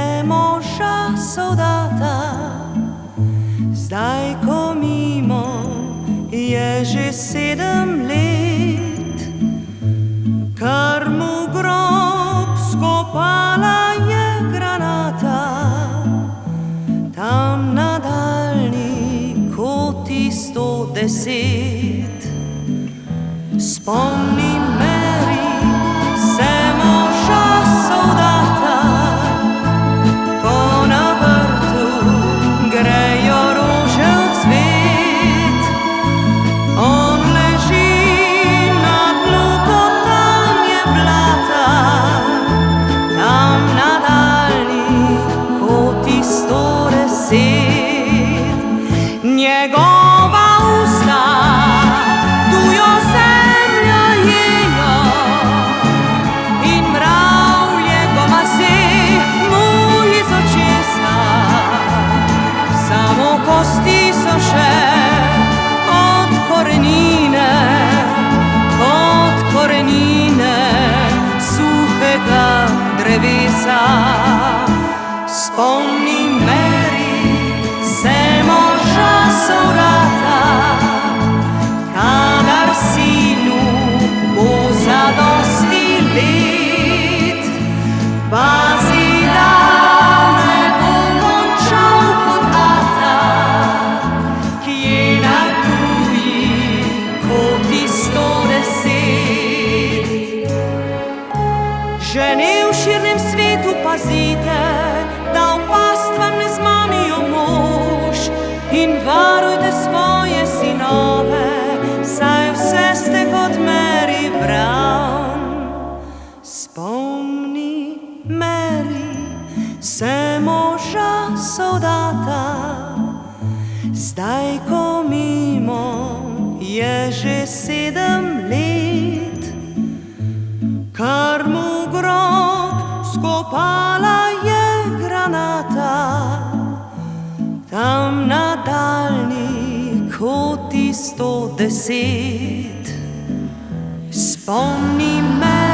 se moža soldata, zdaj ko mimo je že 7 let, kar mu grob skopala je granata, tam na daljni koti 110. Spomni Mary se moža soldata, ko na vrtu grejo rože v cvet. On leži na dnu kotanje blata, tam na daljni koti 110. Njegova usta tujo zemljo jejo in mravlje gomase mu iz očesa, samo kosti so še od korenine suhega drevesa. Spomni Mary se moža soldata, kadar sinu bo zadosti let. Pazi, da ne bo končal kot ata, ki je na tuji koti 110. Žene v širnem svetu pazite, da v pastvam ne zmamijo mož, in varujte svoje sinove, saj vse ste kot Mary Brown. Spomni Mary se moža soldata, zdaj ko mimo je že 7 let, kar mu grob skopala je granata, tam na daljni koti 110. Spomni me